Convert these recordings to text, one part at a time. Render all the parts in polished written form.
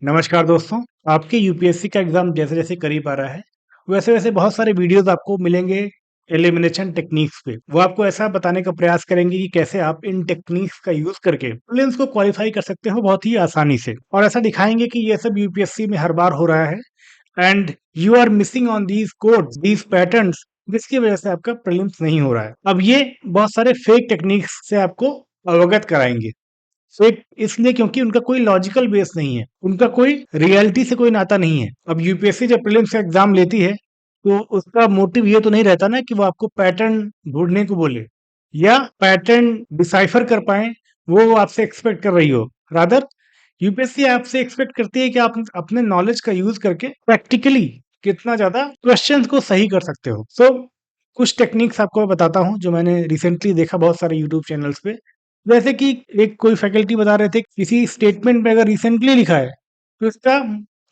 नमस्कार दोस्तों। आपके यूपीएससी का एग्जाम जैसे जैसे करीब आ रहा है वैसे वैसे बहुत सारे वीडियोस आपको मिलेंगे एलिमिनेशन टेक्निक्स पे। वो आपको ऐसा बताने का प्रयास करेंगे कि कैसे आप इन टेक्निक्स का यूज करके प्रीलिम्स को क्वालिफाई कर सकते हो बहुत ही आसानी से, और ऐसा दिखाएंगे कि ये सब यूपीएससी में हर बार हो रहा है and you are missing on these codes these patterns, जिसकी वजह से आपका प्रीलिम्स नहीं हो रहा है। अब ये बहुत सारे फेक टेक्निक्स से आपको अवगत कराएंगे। फेक इसलिए क्योंकि उनका कोई लॉजिकल बेस नहीं है, उनका कोई रियलिटी से कोई नाता नहीं है। अब यूपीएससी जब प्रीलिम्स का एग्जाम लेती है तो उसका मोटिव ये तो नहीं रहता ना कि वो आपको पैटर्न ढूंढने को बोले या पैटर्न डिसाइफर कर पाए, वो आपसे एक्सपेक्ट कर रही हो। रादर यूपीएससी आपसे एक्सपेक्ट करती है कि आप अपने नॉलेज का यूज करके प्रैक्टिकली कितना ज्यादा क्वेश्चंस को सही कर सकते हो। सो कुछ टेक्निक्स आपको मैं बताता हूँ जो मैंने रिसेंटली देखा बहुत सारे यूट्यूब चैनल्स पे। जैसे कि एक कोई फैकल्टी बता रहे थे किसी स्टेटमेंट में अगर रिसेंटली लिखा है तो इसका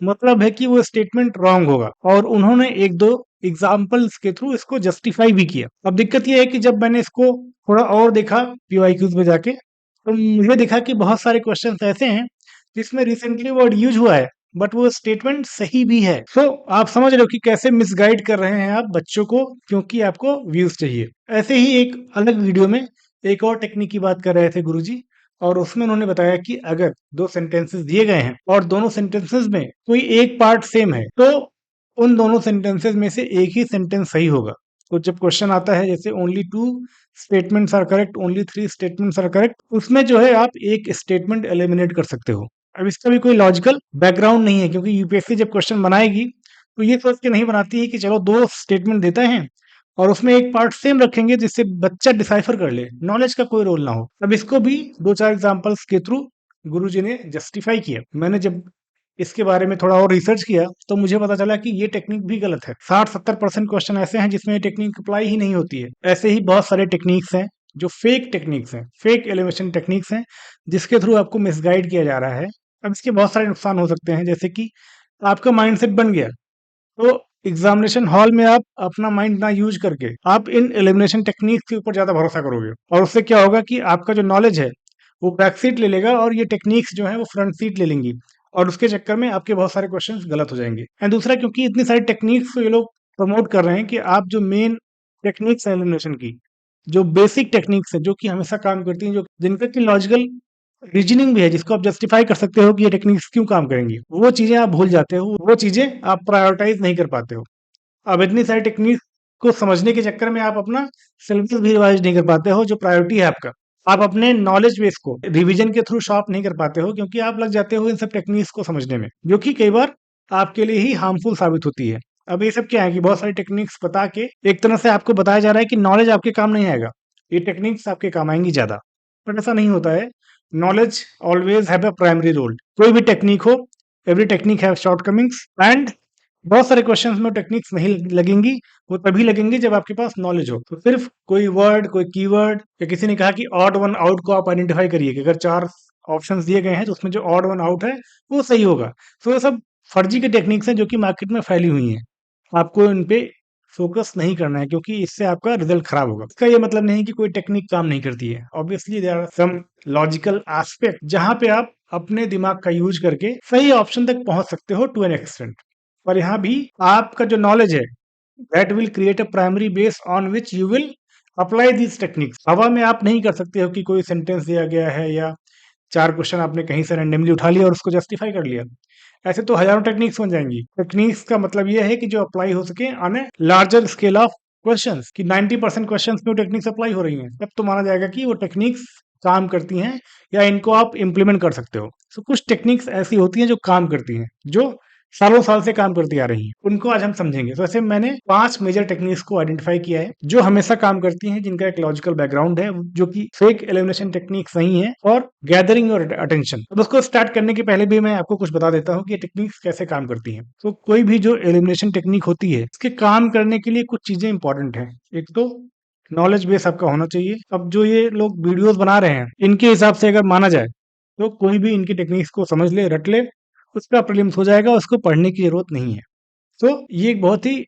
मतलब है कि वो स्टेटमेंट रॉन्ग होगा, और उन्होंने एक दो एग्जाम्पल्स के थ्रू इसको जस्टिफाई भी किया। अब दिक्कत ये है कि जब मैंने इसको थोड़ा और देखा पीवाईक्यूज में जाके, तो मुझे देखा कि बहुत सारे क्वेश्चन ऐसे हैं जिसमें रिसेंटली वर्ड यूज हुआ है बट वो स्टेटमेंट सही भी है। सो आप समझ रहे हो कि कैसे मिसगाइड कर रहे हैं आप बच्चों को, क्योंकि आपको व्यूज चाहिए। ऐसे ही एक अलग वीडियो में एक और टेक्निक की बात कर रहे थे गुरुजी, और उसमें उन्होंने बताया कि अगर दो सेंटेंसेस दिए गए हैं और दोनों सेंटेंसेस में कोई एक पार्ट सेम है तो उन दोनों सेंटेंसेस में से एक ही सेंटेंस सही होगा। तो जब क्वेश्चन आता है जैसे only two statements are correct, only three statements are correct, उसमें जो है आप एक स्टेटमेंट एलिमिनेट कर सकते हो। अब इसका भी कोई लॉजिकल बैकग्राउंड नहीं है, क्योंकि यूपीएससी जब क्वेश्चन बनाएगी तो ये सोच के नहीं बनाती है कि चलो दो स्टेटमेंट देते हैं और उसमें एक पार्ट सेम रखेंगे जिससे बच्चा डिसाइफर कर ले, नॉलेज का कोई रोल ना हो। अब इसको भी दो चार एग्जांपल्स के थ्रू गुरुजी ने जस्टिफाई किया। मैंने जब इसके बारे में थोड़ा और रिसर्च किया तो मुझे पता चला कि ये टेक्निक भी गलत है। 60-70% क्वेश्चन ऐसे हैं जिसमें ये टेक्निक अप्लाई ही नहीं होती है। ऐसे ही बहुत सारे टेक्निक्स हैं जो फेक टेक्निक्स हैं, फेक एलिवेशन टेक्निक्स हैं, जिसके थ्रू आपको मिसगाइड किया जा रहा है। अब इसके बहुत सारे नुकसान हो सकते हैं, जैसे कि आपका माइंडसेट बन गया तो एग्जामिनेशन हॉल में आप अपना माइंड ना यूज करके आप इन एलिमिनेशन टेक्निक्स के ऊपर ज्यादा भरोसा करोगे, और उससे क्या होगा कि आपका जो नॉलेज है वो बैक सीट ले लेगा और ये टेक्निक्स जो है वो फ्रंट सीट ले लेंगी, और उसके चक्कर में आपके बहुत सारे क्वेश्चंस गलत हो जाएंगे। एंड दूसरा, क्योंकि इतनी सारी टेक्निक्स को ये लोग प्रमोट कर रहे हैं कि आप जो मेन टेक्निक्स है एलिमिनेशन की, जो बेसिक टेक्निक्स है जो कि हमेशा काम करती हैं, जो जिनका कि लॉजिकल रीजनिंग भी है, जिसको आप जस्टिफाई कर सकते हो कि ये टेक्निक्स क्यों काम करेंगी, वो चीजें आप भूल जाते हो, वो चीजें आप प्रायोरिटाइज नहीं कर पाते हो। अब इतनी सारी टेक्निक को समझने के चक्कर में आप अपना सिलेबस भी रिवाइज नहीं कर पाते हो, जो प्रायोरिटी है आपका। आप अपने नॉलेज बेस को रिवीजन के थ्रू शॉर्प नहीं कर पाते हो, क्योंकि आप लग जाते हो इन सब टेक्निक्स को समझने में, जो कि कई बार आपके लिए ही हार्मफुल साबित होती है। अब ये सब क्या है कि बहुत सारी टेक्निक्स बता के एक तरह से आपको बताया जा रहा है कि नॉलेज आपके काम नहीं आएगा, ये टेक्निक्स आपके काम आएंगी ज्यादा। बट ऐसा नहीं होता है। Knowledge always have a primary role. कोई भी टेक्निक हो, every technique have shortcomings, and बहुत सारे क्वेश्चंस में टेक्निक्स नहीं लगेंगी। वो तभी लगेंगी जब आपके पास नॉलेज हो। तो सिर्फ कोई वर्ड, कोई कीवर्ड, या किसी ने कहा कि ऑड वन आउट को आप आइडेंटिफाई करिए कि अगर चार ऑप्शंस दिए गए हैं तो उसमें जो ऑड वन आउट है वो सही होगा। तो ये सब फर्जी की टेक्निक्स हैं जो कि मार्केट में फैली हुई हैं। आपको इन पे फोकस नहीं करना है, क्योंकि इससे आपका रिजल्ट खराब होगा। इसका ये मतलब नहीं कि कोई टेक्निक काम नहीं करती है। Obviously there are some logical aspect जहां पे आप अपने दिमाग का यूज करके सही ऑप्शन तक पहुंच सकते हो टू एन एक्सटेंट। पर यहाँ भी आपका जो नॉलेज है that will create a primary base on which you will apply these techniques. हवा में आप नहीं कर सकते हो कि कोई सेंटेंस दिया गया है या चार क्वेश्चन आपने कहीं से रैंडमली उठा लिया और उसको जस्टिफाई कर लिया। ऐसे तो हजारों टेक्निक्स बन जाएंगी। टेक्निक्स का मतलब यह है कि जो अप्लाई हो सके on a larger scale of questions, कि 90% क्वेश्चंस में वो टेक्निक्स अप्लाई हो रही हैं, तब तो माना जाएगा कि वो टेक्निक्स काम करती हैं या इनको आप इम्प्लीमेंट कर सकते हो। तो कुछ टेक्निक्स ऐसी होती हैं जो काम करती हैं, जो सालों साल से काम करती आ रही हैं, उनको आज हम समझेंगे। तो ऐसे मैंने 5 मेजर टेक्निक्स को आइडेंटिफाई किया है जो हमेशा काम करती हैं, जिनका एक लॉजिकल बैकग्राउंड है, जो कि फेक एलिमिनेशन टेक्निक्स नहीं है, और गैदरिंग योर अटेंशन। अब उसको स्टार्ट करने के पहले भी मैं आपको कुछ बता देता हूँ कि ये टेक्निक्स कैसे काम करती हैं। तो कोई भी जो एलिमिनेशन टेक्निक होती है, इसके काम करने के लिए कुछ चीजें इंपॉर्टेंट हैं। एक तो नॉलेज बेस आपका होना चाहिए। अब जो ये लोग वीडियोस बना रहे हैं, इनके हिसाब से अगर माना जाए तो कोई भी इनकी टेक्निक्स को समझ ले, रट ले, उसका प्रीलिम्स हो जाएगा, उसको पढ़ने की जरूरत नहीं है। तो ये एक बहुत ही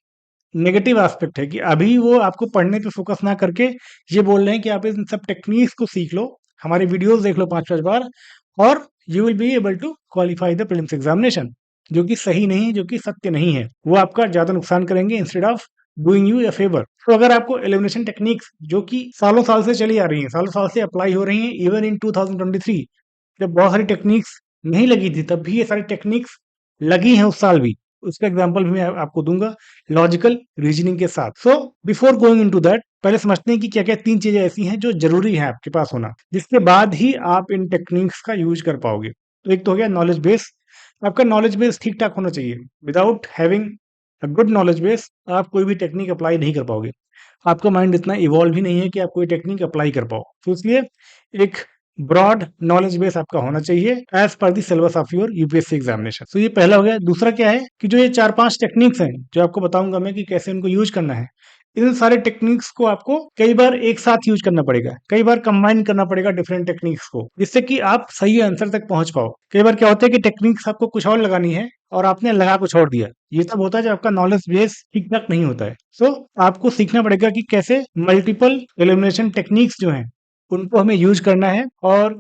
नेगेटिव एस्पेक्ट है कि अभी वो आपको पढ़ने पे फोकस ना करके ये बोल रहे हैं कि आप इन सब टेक्निक्स को सीख लो, हमारे वीडियोस देख लो 5-5 बार, और you will be able to qualify the prelims examination, जो कि सही नहीं है, जो कि सत्य नहीं है। वो आपका ज्यादा नुकसान करेंगे instead of doing you a favour. तो अगर आपको एलिमिनेशन टेक्निक्स जो कि सालों साल से चली आ रही हैं, सालों साल से अप्लाई हो रही हैं, इवन इन 2023 जब बहुत सारी टेक्निक्स नहीं लगी थी तब भी ये सारी टेक्निक्स लगी हैं उस साल भी, उसका एग्जांपल भी मैं आपको दूंगा लॉजिकल रीजनिंग के साथ। So before going into that, पहले समझते हैं कि क्या क्या 3 चीजें ऐसी हैं जो जरूरी है आपके पास होना, जिसके बाद ही आप इन टेक्निक्स का यूज कर पाओगे। तो एक तो हो गया नॉलेज बेस। आपका नॉलेज बेस ठीक ठाक होना चाहिए। Without having a good knowledge base आप कोई भी टेक्निक अप्लाई नहीं कर पाओगे। आपका माइंड इतना इवॉल्व ही नहीं है कि आप कोई टेक्निक अप्लाई कर पाओ। तो इसलिए एक ब्रॉड नॉलेज बेस आपका होना चाहिए as per the syllabus of your UPSC examination. तो ये पहला हो गया। दूसरा क्या है कि जो ये 4-5 टेक्निक्स हैं जो आपको बताऊंगा मैं कि कैसे उनको यूज करना है, इन सारे टेक्निक्स को आपको कई बार एक साथ यूज करना पड़ेगा, कई बार कंबाइन करना पड़ेगा डिफरेंट टेक्निक्स को, जिससे कि आप सही आंसर तक पहुंच पाओ। कई बार क्या होता है कि टेक्निक्स आपको कुछ और लगानी है और आपने लगा कुछ और दिया। ये सब होता है जब आपका नॉलेज बेस ठीक ठाक नहीं होता है। सो आपको सीखना पड़ेगा कि कैसे मल्टीपल एलिमिनेशन टेक्निक्स जो हैं उनको हमें यूज करना है, और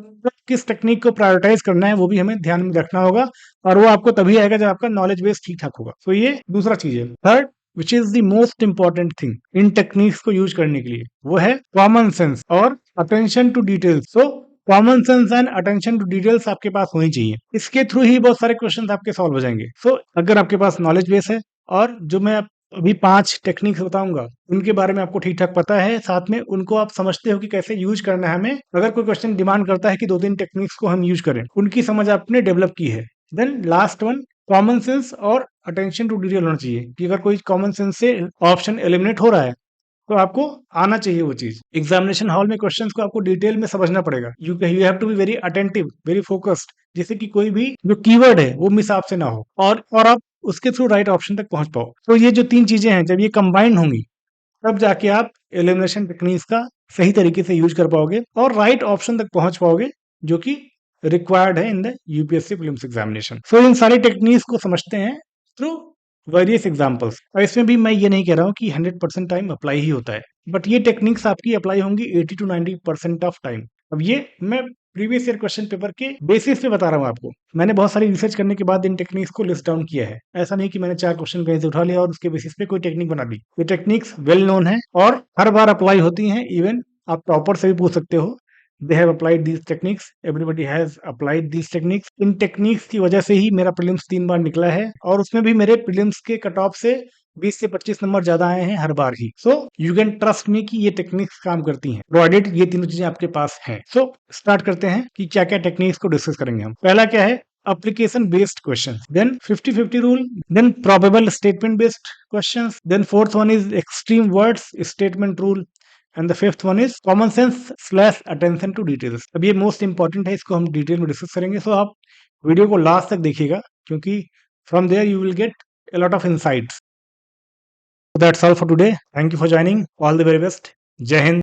किस टेक्निक को प्रायोरिटाइज करना है वो भी हमें ध्यान में रखना होगा। और वो आपको तभी आएगा जब आपका नॉलेज बेस ठीक ठाक होगा। तो ये दूसरा चीज है। Third, which is the most important thing in techniques को यूज करने के लिए, वो है कॉमन सेंस और attention to details. So common sense and attention to details आपके पास होनी चाहिए। इसके थ्रू ही बहुत सारे क्वेश्चन आपके सॉल्व हो जाएंगे। सो अगर आपके पास नॉलेज बेस है और जो मैं अभी 5 टेक्निक्स बताऊंगा उनके बारे में आपको ठीक ठाक पता है, साथ में उनको आप समझते हो कि कैसे यूज करना है हमें, अगर कोई क्वेश्चन डिमांड करता है कि 2-3 टेक्निक्स को हम यूज करें, उनकी समझ आपने डेवलप की है, then last one, common sense और अटेंशन टू डिटेल होना चाहिए कि अगर कोई कॉमन सेंस से ऑप्शन एलिमिनेट हो रहा है तो आपको आना चाहिए वो चीज। एग्जामिनेशन हॉल में क्वेश्चंस को आपको डिटेल में समझना पड़ेगा। You have to be very attentive, very focused, जिससे कि कोई भी जो कीवर्ड है वो मिस आपसे ना हो, और आप उसके थ्रू राइट ऑप्शन तक पहुंच पाओ। तो ये जो 3 चीजें हैं जब ये कंबाइंड होंगी तब जाके आप एलिमिनेशन टेक्निक्स का सही तरीके से यूज कर पाओगे और राइट ऑप्शन तक पहुंच पाओगे, जो कि रिक्वायर्ड है in the UPSC prelims examination. So इन सारी टेक्निक्स को समझते हैं थ्रू वेरियस एग्जांपल्स। और इसमें भी मैं ये नहीं कह रहा हूँ कि 100% टाइम अप्लाई ही होता है, बट ये टेक्निक्स आपकी अप्लाई होंगी 80 to 90% ऑफ टाइम। अब ये मैं प्रीवियस ईयर क्वेश्चन पेपर के बेसिस पे बता रहा हूँ आपको। मैंने बहुत सारी रिसर्च करने के बाद इन टेक्निक्स को लिस्ट डाउन किया है। ऐसा नहीं कि मैंने 4 क्वेश्चन कहीं से उठा लिया और उसके बेसिस पे कोई टेक्निक बना दी। ये टेक्निक्स वेल नोन है और हर बार अप्लाई होती हैं। इवन आप टॉपर से भी पूछ सकते हो, they have applied these techniques, everybody has applied these techniques. In techniques की वजह से ही मेरा प्रीलिम्स 3 बार निकला है और उसमें भी मेरे प्रीलिम्स के कट ऑफ से 20 से 25 नंबर ज्यादा आए हैं हर बार ही। So you can trust me कि ये टेक्निक्स काम करती हैं, प्रोवाइडेड ये तीनों चीजें आपके पास हैं। सो स्टार्ट करते हैं कि क्या क्या टेक्निक्स को डिस्कस करेंगे हम। पहला क्या है, application based questions, then 50-50 rule, then probable statement based questions, then fourth one is extreme words statement rule, and the fifth one is common sense slash attention to details. अब ये most important है, इसको हम detail में discuss करेंगे। सो आप video को last तक देखिएगा क्योंकि from there you will get a lot of insights. So that's all for today. Thank you for joining. All the very best. Jai Hind.